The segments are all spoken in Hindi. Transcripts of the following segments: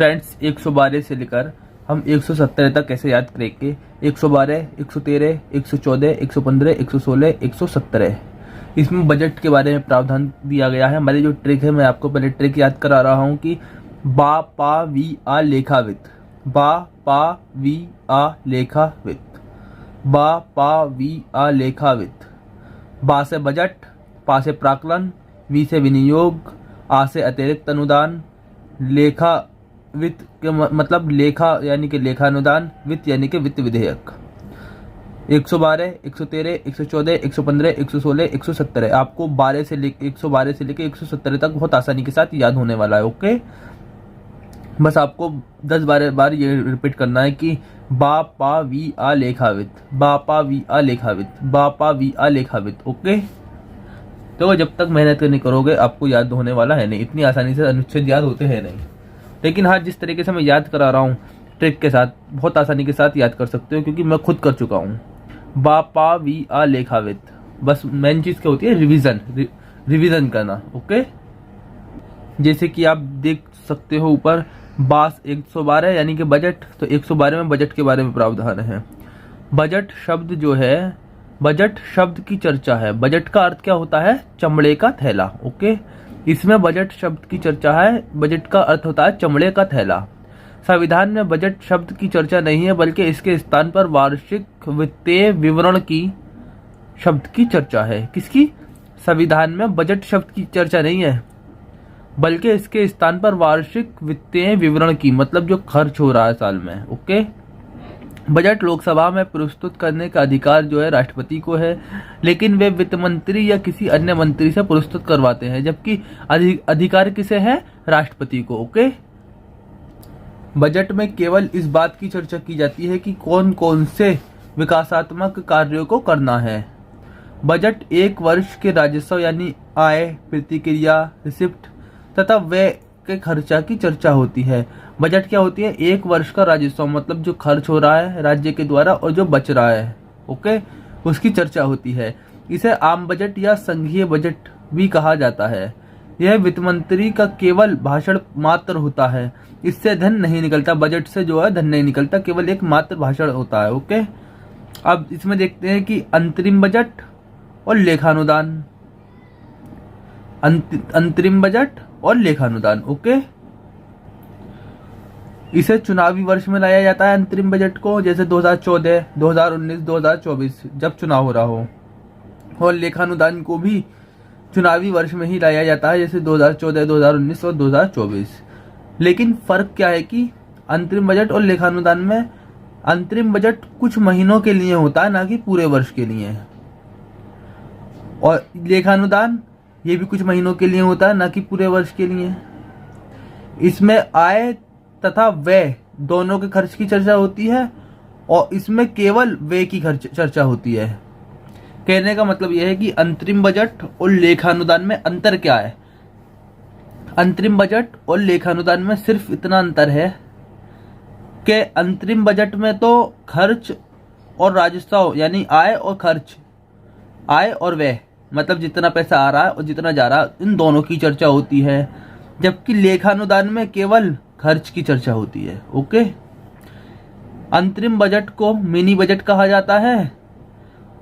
फ्रेंड्स 112 से लेकर हम 170 तक कैसे याद करेंगे। 112, 113, 114, 115, 116, 117। इसमें बजट के बारे में प्रावधान दिया गया है। हमारी जो ट्रिक है, मैं आपको पहले ट्रिक याद करा रहा हूँ कि बा पा वी आ लेखावित, बा पा वी आ लेखावित, बा पा वी आ लेखावित। बा से बजट, पा से प्राक्कलन, वी से विनियोग, आ से अतिरिक्त अनुदान, लेखा वित्त के मतलब लेखा यानी कि लेखानुदान, वित्त यानी कि वित्त विधेयक। 112, 113, 114, 115, 116, 117 आपको 112 से लेके 117 तक बहुत आसानी के साथ याद होने वाला है। ओके, बस आपको 10-12 बार ये रिपीट करना है कि बा पा वी आ लेखावित, बा पा वी आ लेखावित, बा पा वी आ लेखावित। ओके, तो जब तक मेहनत नहीं करोगे आपको याद होने वाला है नहीं। इतनी आसानी से अनुच्छेद याद होते हैं नहीं, लेकिन हाँ, जिस तरीके से मैं याद करा रहा हूँ ट्रिक के साथ, बहुत आसानी के साथ याद कर सकते हो, क्योंकि मैं खुद कर चुका हूँ। बा पा वी आ लेखावित, बस मेन चीज़ क्या होती है, रिवीजन करना। ओके, जैसे कि आप देख सकते हो ऊपर बास 112 यानी कि बजट, तो 112 में बजट के बारे में प्रावधान है। बजट शब्द जो है, बजट शब्द की चर्चा है। बजट का अर्थ क्या होता है, चमड़े का थैला। ओके, इसमें बजट शब्द की चर्चा है। बजट का अर्थ होता है चमड़े का थैला। संविधान में बजट शब्द की चर्चा नहीं है, बल्कि इसके स्थान पर वार्षिक वित्तीय विवरण की शब्द की चर्चा है। किसकी? संविधान में बजट शब्द की चर्चा नहीं है, बल्कि इसके स्थान पर वार्षिक वित्तीय विवरण की, मतलब जो खर्च हो रहा है साल में। ओके, बजट लोकसभा में प्रस्तुत करने का अधिकार जो है राष्ट्रपति को है, लेकिन वे वित्त मंत्री या किसी अन्य मंत्री से प्रस्तुत करवाते हैं, जबकि अधिकार किसे है, राष्ट्रपति को। ओके, बजट में केवल इस बात की चर्चा की जाती है कि कौन कौन से विकासात्मक कार्यों को करना है। बजट एक वर्ष के राजस्व यानी आय, प्रतिक्रिया, रिसिप्ट तथा व्यय के खर्चा की चर्चा होती है। बजट क्या होती है, एक वर्ष का राजस्व मतलब जो खर्च हो रहा है राज्य के द्वारा और जो बच रहा है, ओके, उसकी चर्चा होती है। इसे आम बजट या संघीय बजट भी कहा जाता है। यह वित्त मंत्री का केवल भाषण मात्र होता है, इससे धन नहीं निकलता। बजट से जो है धन नहीं निकलता, केवल एक मात्र भाषण होता है। ओके, अब इसमें देखते हैं कि अंतरिम बजट और लेखानुदान, अंतरिम बजट और लेखानुदान। ओके, इसे चुनावी वर्ष में लाया जाता है अंतरिम बजट को, जैसे 2014, 2019, 2024 जब चुनाव हो रहा हो, और लेखानुदान को भी चुनावी वर्ष में ही लाया जाता है, जैसे 2014, 2019 और 2024। लेकिन फर्क क्या है कि अंतरिम बजट और लेखानुदान में अंतरिम बजट कुछ महीनों के लिए होता है, ना कि पूरे वर्ष के लिए, और लेखानुदान ये भी कुछ महीनों के लिए होता है, ना कि पूरे वर्ष के लिए। इसमें आय तथा व्यय दोनों के खर्च की चर्चा होती है, और इसमें केवल व्यय की चर्चा होती है। कहने का मतलब यह है कि अंतरिम बजट और लेखानुदान में अंतर क्या है। अंतरिम बजट और लेखानुदान में सिर्फ इतना अंतर है कि अंतरिम बजट में तो खर्च और राजस्व यानी आय और खर्च, आय और व्यय मतलब जितना पैसा आ रहा है और जितना जा रहा है, इन दोनों की चर्चा होती है, जबकि लेखानुदान में केवल खर्च की चर्चा होती है। ओके, अंतरिम बजट को मिनी बजट कहा जाता है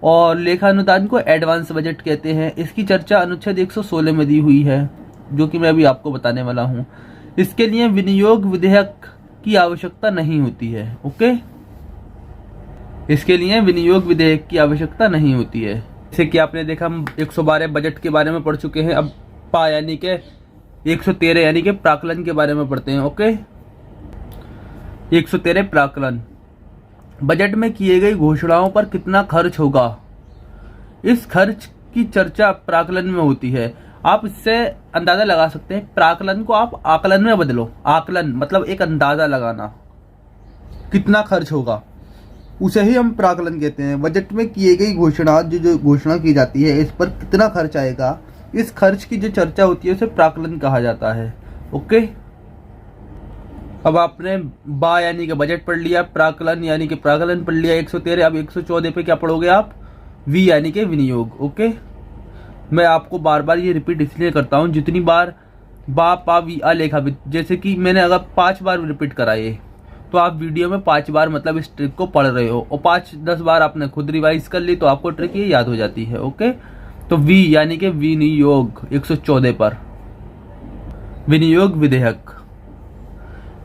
और लेखानुदान को एडवांस बजट कहते हैं। इसकी चर्चा अनुच्छेद 116 में दी हुई है, जो कि मैं अभी आपको बताने वाला हूँ। इसके लिए विनियोग विधेयक की आवश्यकता नहीं होती है। ओके, इसके लिए विनियोग विधेयक की आवश्यकता नहीं होती है। जैसे कि आपने देखा, हम 112 बजट के बारे में पढ़ चुके हैं। अब पा यानी के 113 यानी कि प्राक्कलन के बारे में पढ़ते हैं। ओके, 113 प्राक्कलन। बजट में किए गई घोषणाओं पर कितना खर्च होगा, इस खर्च की चर्चा प्राक्कलन में होती है। आप इससे अंदाजा लगा सकते हैं। प्राक्कलन को आप आकलन में बदलो। आकलन मतलब एक अंदाजा लगाना, कितना खर्च होगा, उसे ही हम प्राक्कलन कहते हैं। बजट में किए गई घोषणा, जो घोषणा की जाती है, इस पर कितना खर्च आएगा, इस खर्च की जो चर्चा होती है उसे प्राक्कलन कहा जाता है। ओके, अब आपने बा यानी कि बजट पढ़ लिया, प्राक्कलन यानी कि प्राक्कलन पढ़ लिया 113। अब 114 पे क्या पढ़ोगे आप, वी यानी कि विनियोग। ओके, मैं आपको बार बार ये रिपीट इसलिए करता हूँ, जितनी बार बा पा वी आ लेखा वित्त। जैसे कि मैंने अगर 5 बार रिपीट करा ये, तो आप वीडियो में 5 बार मतलब इस ट्रिक को पढ़ रहे हो, और 5-10 बार आपने खुद रिवाइज कर ली तो आपको ट्रिक ये याद हो जाती है। ओके, तो वी यानी कि विनियोग 114 पर विनियोग विधेयक।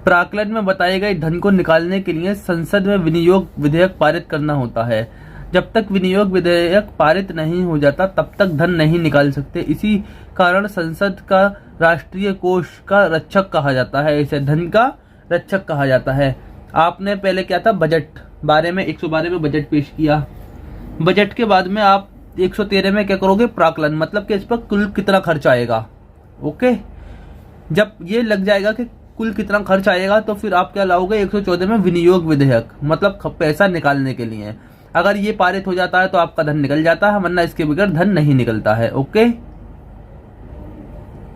प्राक्कलन में बताए गए धन को निकालने के लिए संसद में विनियोग विधेयक पारित करना होता है। जब तक विनियोग विधेयक पारित नहीं हो जाता तब तक धन नहीं निकाल सकते। इसी कारण संसद का राष्ट्रीय कोष का रक्षक कहा जाता है, इसे धन का रक्षक कहा जाता है। आपने पहले क्या था, बजट बारे में 112 में बजट पेश किया। बजट के बाद में आप 113 में क्या करोगे, प्राक्कलन, मतलब कि इस पर कुल कितना खर्च आएगा। ओके, जब ये लग जाएगा कि कुल कितना खर्च आएगा तो फिर आप क्या लाओगे 114 में विनियोग विधेयक, मतलब पैसा निकालने के लिए। अगर ये पारित हो जाता है तो आपका धन निकल जाता है, वरना इसके बगैर धन नहीं निकलता है। ओके,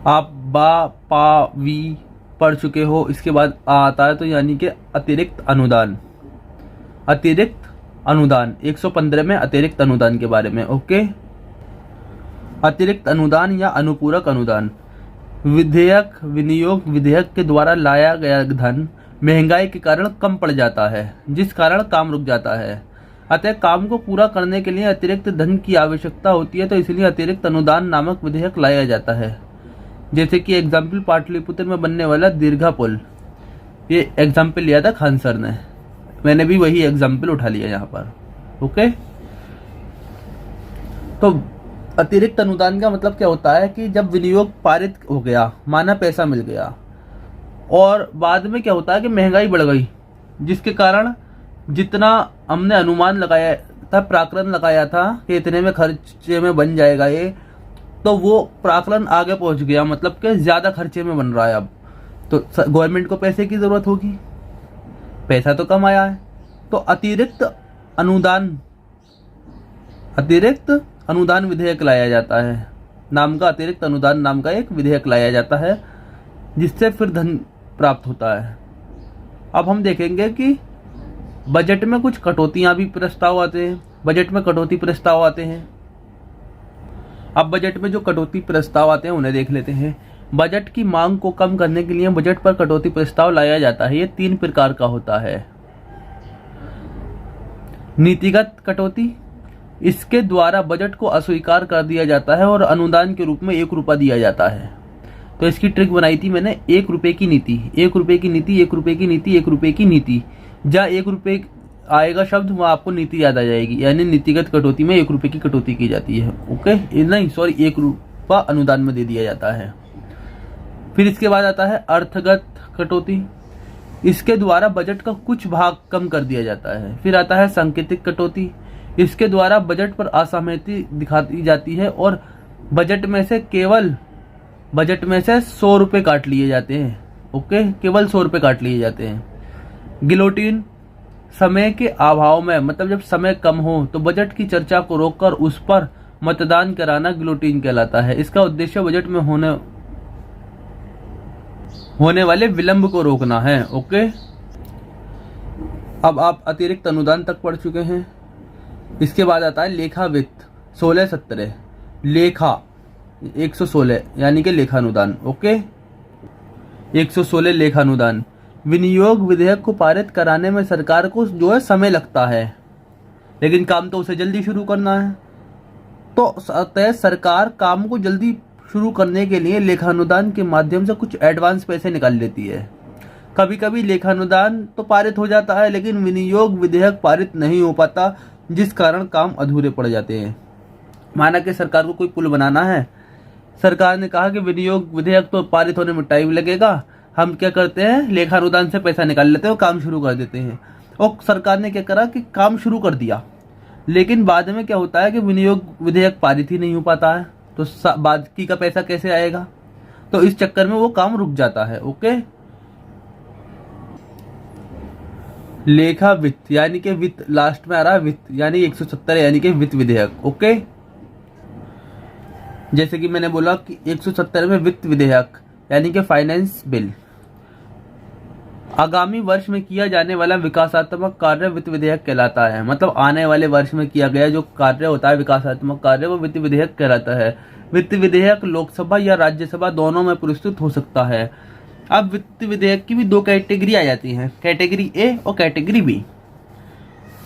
आप बा पा वी पढ़ चुके हो। इसके बाद आता है तो यानी कि अतिरिक्त अनुदान। अतिरिक्त अनुदान 115 में अतिरिक्त अनुदान के बारे में। ओके, अतिरिक्त अनुदान या अनुपूरक अनुदान विधेयक विनियोग विधेयक के द्वारा लाया गया धन महंगाई के कारण कम पड़ जाता है, जिस कारण काम रुक जाता है। अतः काम को पूरा करने के लिए अतिरिक्त धन की आवश्यकता होती है, तो इसलिए अतिरिक्त अनुदान नामक विधेयक लाया जाता है। जैसे कि एग्जाम्पल पाटलिपुत्र में बनने वाला दीर्घा पुल, ये एग्जाम्पल लिया था खान सर ने, मैंने भी वही एग्जाम्पल उठा लिया यहाँ पर। ओके, तो अतिरिक्त अनुदान का मतलब क्या होता है कि जब विनियोग पारित हो गया, माना पैसा मिल गया, और बाद में क्या होता है कि महंगाई बढ़ गई, जिसके कारण जितना हमने अनुमान लगाया था, प्राक्कलन लगाया था कि इतने में खर्चे में बन जाएगा ये, तो वो प्राक्कलन आगे पहुंच गया, मतलब कि ज्यादा खर्चे में बन रहा है। अब तो गवर्नमेंट को पैसे की जरूरत होगी, पैसा तो कम आया है, तो अतिरिक्त अनुदान विधेयक लाया जाता है। नाम का अतिरिक्त अनुदान नाम का एक विधेयक लाया जाता है, जिससे फिर धन प्राप्त होता है। अब हम देखेंगे कि बजट में कुछ कटौतियां भी प्रस्ताव आते हैं, बजट में कटौती प्रस्ताव आते हैं। अब बजट में जो कटौती प्रस्ताव आते हैं उन्हें देख लेते हैं। बजट की मांग को कम करने के लिए बजट पर कटौती प्रस्ताव लाया जाता है। ये 3 प्रकार का होता है। नीतिगत कटौती, इसके द्वारा बजट को अस्वीकार कर दिया जाता है और अनुदान के रूप में 1 रुपया दिया जाता है। तो इसकी ट्रिक बनाई थी मैंने, 1 रुपये की नीति, 1 रुपये की नीति, 1 रुपये की नीति, 1 रुपये की नीति। जहाँ 1 रुपये आएगा शब्द, वहाँ आपको नीति याद आ जाएगी, यानी नीतिगत कटौती में 1 रुपये की कटौती की जाती है। ओके, नहीं सॉरी, 1 रुपया अनुदान में दे दिया जाता है। फिर इसके बाद आता है अर्थगत कटौती, इसके द्वारा बजट का कुछ भाग कम कर दिया जाता है। फिर आता है सांकेतिक कटौती, इसके द्वारा बजट पर असहमति दिखाई जाती है और बजट में से 100 रुपये काट लिए जाते हैं। ओके, केवल 100 रुपये काट लिए जाते हैं। गिलोटिन, समय के अभाव में, मतलब जब समय कम हो तो बजट की चर्चा को रोककर उस पर मतदान कराना गिलोटिन कहलाता है। इसका उद्देश्य बजट में होने वाले विलंब को रोकना है। ओके, अब आप अतिरिक्त अनुदान तक पढ़ चुके हैं। इसके बाद आता है लेखा वित्त 16-17, लेखा 116 यानी कि लेखानुदान। ओके, 116 लेखानुदान। विनियोग विधेयक को पारित कराने में सरकार को जो है समय लगता है, लेकिन काम तो उसे जल्दी शुरू करना है, तो सरकार काम को जल्दी शुरू करने के लिए लेखानुदान के माध्यम से कुछ एडवांस पैसे निकाल लेती है। कभी कभी लेखानुदान तो पारित हो जाता है, लेकिन विनियोग विधेयक पारित नहीं हो पाता, जिस कारण काम अधूरे पड़ जाते हैं। माना कि सरकार को कोई पुल बनाना है, सरकार ने कहा कि विनियोग विधेयक तो पारित होने में टाइम लगेगा, हम क्या करते हैं लेखानुदान से पैसा निकाल लेते हैं और काम शुरू कर देते हैं। और सरकार ने क्या करा कि काम शुरू कर दिया, लेकिन बाद में क्या होता है कि विनियोग विधेयक पारित ही नहीं हो पाता है, तो बाकी का पैसा कैसे आएगा, तो इस चक्कर में वो काम रुक जाता है। ओके, लेखा वित्त यानी कि वित्त लास्ट में आ रहा है, वित्त यानी 170 यानी कि वित्त विधेयक। ओके, जैसे कि मैंने बोला कि 170 में वित्त विधेयक यानी कि फाइनेंस बिल। आगामी वर्ष में किया जाने वाला विकासात्मक कार्य वित्त विधेयक कहलाता है। मतलब आने वाले वर्ष में किया गया जो कार्य होता है विकासात्मक कार्य, वो वित्त विधेयक कहलाता है। वित्त विधेयक लोकसभा या राज्यसभा दोनों में प्रस्तुत हो सकता है। अब वित्त विधेयक की भी दो कैटेगरी आ जाती हैं, कैटेगरी ए और कैटेगरी बी।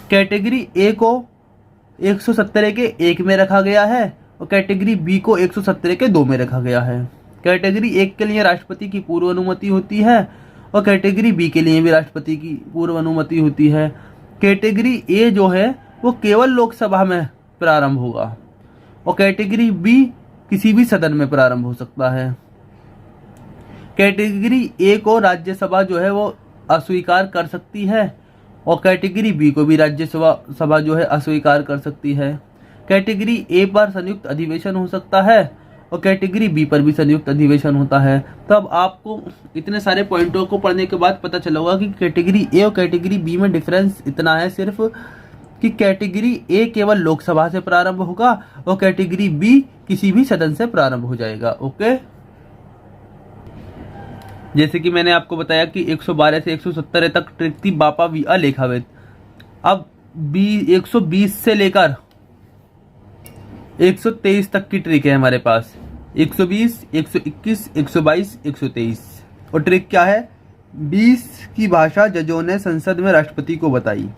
कैटेगरी ए को 117 के 1 में रखा गया है और कैटेगरी बी को 117 के 2 में रखा गया है। कैटेगरी 1 के लिए राष्ट्रपति की पूर्व अनुमति होती है और कैटेगरी बी के लिए भी राष्ट्रपति की पूर्व अनुमति होती है। कैटेगरी ए जो है वो केवल लोकसभा में प्रारंभ होगा और कैटेगरी बी किसी भी सदन में प्रारंभ हो सकता है। कैटेगरी ए को राज्यसभा जो है वो अस्वीकार कर सकती है और कैटेगरी बी को भी राज्यसभा जो है अस्वीकार कर सकती है। कैटेगरी ए पर संयुक्त अधिवेशन हो सकता है और कैटेगरी बी पर भी संयुक्त अधिवेशन होता है। तो अब आपको इतने सारे पॉइंटों को पढ़ने के बाद पता चला होगा कि कैटेगरी ए और कैटेगरी बी में डिफरेंस इतना है सिर्फ कि कैटेगरी ए केवल लोकसभा से प्रारंभ होगा और कैटेगरी बी किसी भी सदन से प्रारंभ हो जाएगा। ओके, जैसे कि मैंने आपको बताया कि 112 से 117 तक ट्रिक थी बापा वी अलेखावित। अब 120 से लेकर 123 तक की ट्रिक है हमारे पास, 120, 121, 122, 123। और ट्रिक क्या है? 20 की भाषा जजों ने संसद में राष्ट्रपति को बताई।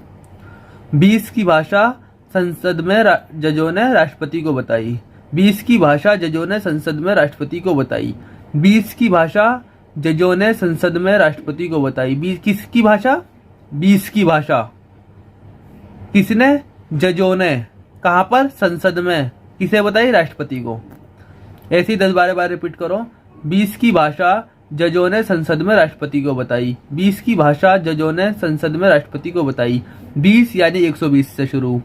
20 की भाषा संसद में जजों ने राष्ट्रपति को बताई। 20 की भाषा जजों ने संसद में राष्ट्रपति को बताई। 20 की भाषा जजों ने संसद में राष्ट्रपति को बताई। 20 किसकी भाषा? 20 की भाषा किसने? जजों ने। कहां पर? संसद में। किसे बताई? राष्ट्रपति को। ऐसे ही 10 बार रिपीट करो। 20 की भाषा जजों ने संसद में राष्ट्रपति को बताई। 20 की भाषा जजों ने संसद में राष्ट्रपति को बताई। 20 यानी 120 से शुरू,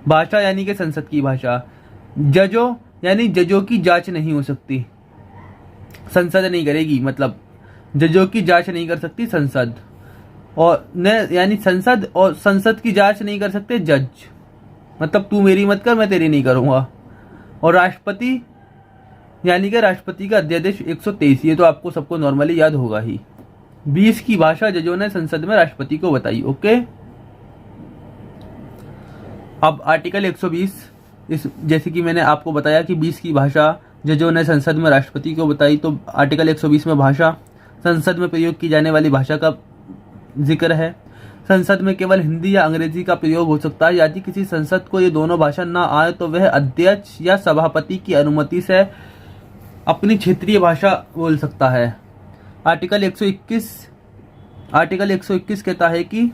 भाषा यानी कि संसद की भाषा, जजों यानी जजों की जांच नहीं हो सकती, संसद नहीं करेगी, मतलब जजों की जांच नहीं कर सकती संसद, और न यानी संसद, और संसद की जांच नहीं कर सकते जज, मतलब तू मेरी मत कर मैं तेरी नहीं करूंगा। और राष्ट्रपति यानी कि राष्ट्रपति का अध्यादेश 123, ये तो आपको सबको नॉर्मली याद होगा ही। 20 की भाषा जजों ने संसद में राष्ट्रपति को बताई। ओके, अब आर्टिकल 120, इस जैसे कि मैंने आपको बताया कि 20 की भाषा जजों ने संसद में राष्ट्रपति को बताई, तो आर्टिकल 120 में भाषा, संसद में प्रयोग की जाने वाली भाषा का जिक्र है। संसद में केवल हिंदी या अंग्रेजी का प्रयोग हो सकता है। यदि किसी संसद को ये दोनों भाषा न आए तो वह अध्यक्ष या सभापति की अनुमति से अपनी क्षेत्रीय भाषा बोल सकता है। आर्टिकल 121 कहता है कि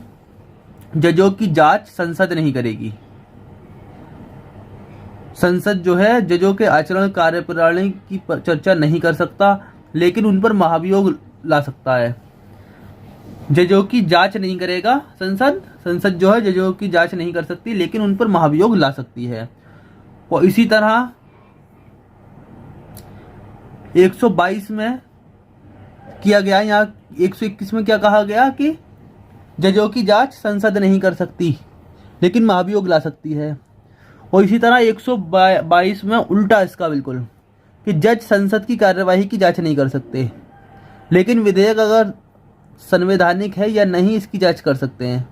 जजों की जांच संसद नहीं करेगी। संसद जो है जजों के आचरण कार्यप्रणाली की चर्चा नहीं कर सकता, लेकिन उन पर महाभियोग ला सकता है। जजों की जांच नहीं करेगा संसद जो है जजों की जांच नहीं कर सकती, लेकिन उन पर महाभियोग ला सकती है। और इसी तरह 122 में किया गया, यहाँ 121 में क्या कहा गया कि जजों की जांच संसद नहीं कर सकती, लेकिन महाभियोग ला सकती है। और इसी तरह 122 में उल्टा इसका बिल्कुल, कि जज संसद की कार्यवाही की जांच नहीं कर सकते, लेकिन विधेयक अगर संवैधानिक है या नहीं इसकी जांच कर सकते हैं।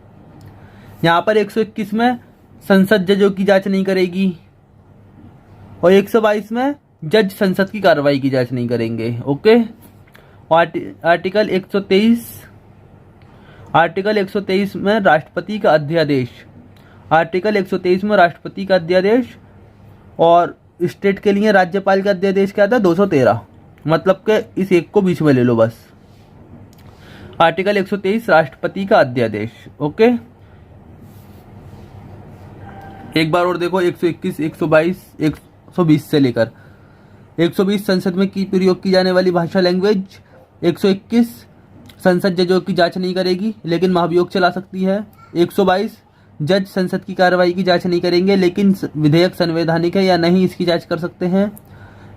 यहाँ पर 121 में संसद जजों की जांच नहीं करेगी और 122 में जज संसद की कार्रवाई की जांच नहीं करेंगे। ओके, आर्टिकल 123 में राष्ट्रपति का अध्यादेश, आर्टिकल 123 में राष्ट्रपति का अध्यादेश, और स्टेट के लिए राज्यपाल का अध्यादेश क्या था? 213, मतलब कि इस एक को बीच में ले लो बस। आर्टिकल 123 राष्ट्रपति का अध्यादेश। ओके, एक बार और देखो, 121, 122, 120 से लेकर 120 संसद में की प्रयोग की जाने वाली भाषा लैंग्वेज। 121 संसद जजों की जांच नहीं करेगी, लेकिन महाभियोग चला सकती है। 122 जज संसद की कार्रवाई की जांच नहीं करेंगे, लेकिन विधेयक संवैधानिक है या नहीं इसकी जांच कर सकते हैं।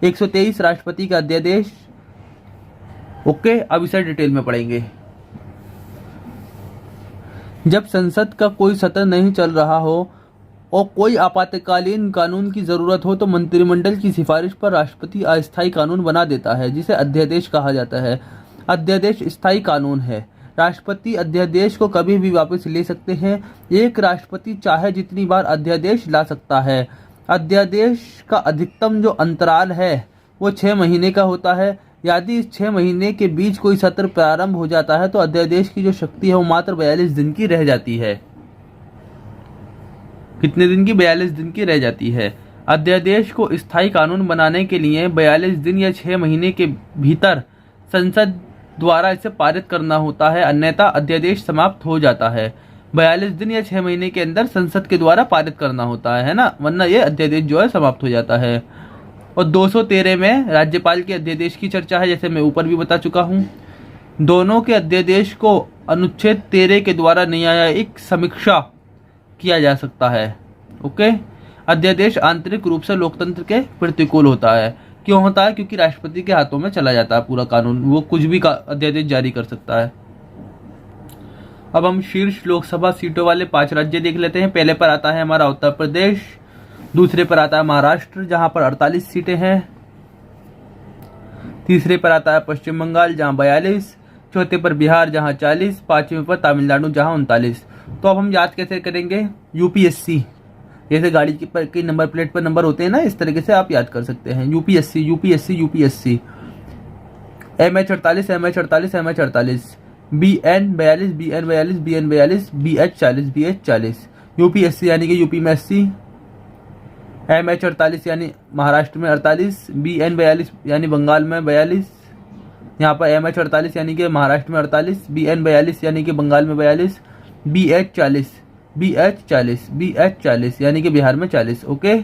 123 राष्ट्रपति का अध्यादेश। ओके, अब इसे डिटेल में पढ़ेंगे। जब संसद का कोई सत्र नहीं चल रहा हो और कोई आपातकालीन कानून की जरूरत हो तो मंत्रिमंडल की सिफारिश पर राष्ट्रपति अस्थायी कानून बना देता है, जिसे अध्यादेश कहा जाता है। अध्यादेश स्थायी कानून है। राष्ट्रपति अध्यादेश को कभी भी वापस ले सकते हैं। एक राष्ट्रपति चाहे जितनी बार अध्यादेश ला सकता है। अध्यादेश का अधिकतम जो अंतराल है वो 6 महीने का होता है। यदि इस 6 महीने के बीच कोई सत्र प्रारंभ हो जाता है तो अध्यादेश की जो शक्ति है वो मात्र 42 दिन की रह जाती है। कितने दिन की? 42 दिन की रह जाती है। अध्यादेश को स्थायी कानून बनाने के लिए 42 दिन या 6 महीने के भीतर संसद द्वारा इसे पारित करना होता है, अन्यथा अध्यादेश समाप्त हो जाता है। 42 दिन या 6 महीने के अंदर संसद के द्वारा पारित करना होता है ना, वरना ये अध्यादेश जो है समाप्त हो जाता है। और 213 में राज्यपाल के अध्यादेश की चर्चा है, जैसे मैं ऊपर भी बता चुका हूँ। दोनों के अध्यादेश को अनुच्छेद 13 के द्वारा न्यायिक समीक्षा किया जा सकता है। ओके, अध्यादेश आंतरिक रूप से लोकतंत्र के प्रतिकूल होता है। क्यों होता है? क्योंकि राष्ट्रपति के हाथों में चला जाता है पूरा कानून, वो कुछ भी अध्यादेश जारी कर सकता है। अब हम शीर्ष लोकसभा सीटों वाले 5 राज्य देख लेते हैं। पहले पर आता है हमारा उत्तर प्रदेश, दूसरे पर आता है महाराष्ट्र जहां पर 48 सीटें हैं, तीसरे पर आता है पश्चिम बंगाल जहां 42, चौथे पर बिहार जहां 40, पांचवें पर तमिलनाडु जहां 39। तो अब हम याद कैसे करेंगे? यूपीएससी, जैसे गाड़ी की नंबर प्लेट पर नंबर होते हैं ना, इस तरीके से आप याद कर सकते हैं। UPSC UPSC UPSC, MH 48 MH 48 MH 48, BN 42 BN 42 BN 42, BH 40 BH 40। UPSC यानी कि यूपी में 80, MH 48 यानी महाराष्ट्र में 48, BN 42 यानी बंगाल में 42, यहाँ पर MH 48 यानी कि महाराष्ट्र में 48, BN 42 यानी कि बंगाल में 42, BH 40 यानी कि बिहार में 40। ओके,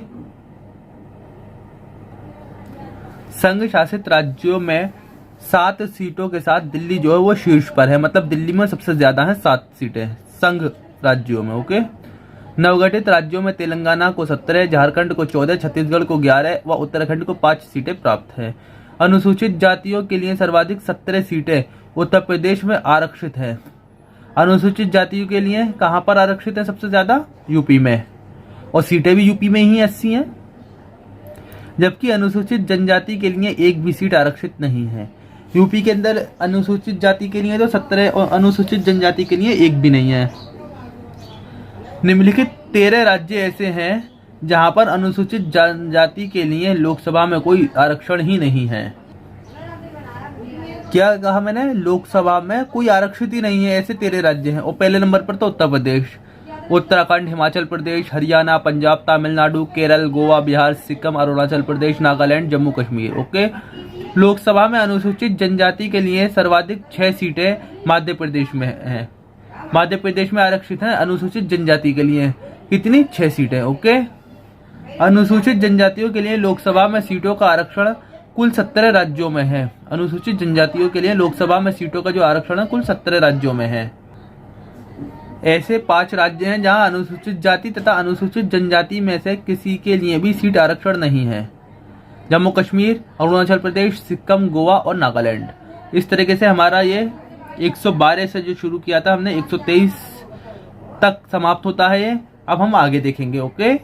संघ शासित राज्यों में 7 सीटों के साथ दिल्ली जो है वो शीर्ष पर है, मतलब दिल्ली में सबसे ज्यादा है 7 सीटें संघ राज्यों में। ओके, नवगठित राज्यों में तेलंगाना को 17, झारखंड को 14, छत्तीसगढ़ को 11 व उत्तराखंड को 5 सीटें प्राप्त है। अनुसूचित जातियों के लिए सर्वाधिक 17 सीटें उत्तर प्रदेश में आरक्षित है। अनुसूचित जातियों के लिए कहां पर आरक्षित है सबसे ज्यादा? यूपी में, और सीटें भी यूपी में ही 80 हैं। जबकि अनुसूचित जनजाति के लिए एक भी सीट आरक्षित नहीं है। यूपी के अंदर अनुसूचित जाति के लिए तो 17 और अनुसूचित जनजाति के लिए एक भी नहीं है। निम्नलिखित 13 राज्य ऐसे हैं जहां पर अनुसूचित जनजाति के लिए लोकसभा में कोई आरक्षण ही नहीं है। क्या कहा मैंने? लोकसभा में कोई आरक्षित ही नहीं है, ऐसे 13 राज्य हैं। और पहले नंबर पर तो उत्तर प्रदेश, उत्तराखंड, हिमाचल प्रदेश, हरियाणा, पंजाब, तमिलनाडु, केरल, गोवा, बिहार, सिक्किम, अरुणाचल प्रदेश, नागालैंड, जम्मू कश्मीर। ओके, लोकसभा में अनुसूचित जनजाति के लिए सर्वाधिक 6 सीटें मध्य प्रदेश में हैं। मध्य प्रदेश में आरक्षित है अनुसूचित जनजाति के लिए कितनी? 6 सीटें। ओके, अनुसूचित जनजातियों के लिए लोकसभा में सीटों का आरक्षण कुल 17 राज्यों में है। अनुसूचित जनजातियों के लिए लोकसभा में सीटों का जो आरक्षण है कुल 17 राज्यों में है। ऐसे 5 राज्य हैं जहां अनुसूचित जाति तथा अनुसूचित जनजाति में से किसी के लिए भी सीट आरक्षण नहीं है। जम्मू कश्मीर, अरुणाचल प्रदेश, सिक्किम, गोवा और नागालैंड। इस तरीके से हमारा ये 112 से जो शुरू किया था हमने 123 तक समाप्त होता है ये। अब हम आगे देखेंगे। ओके।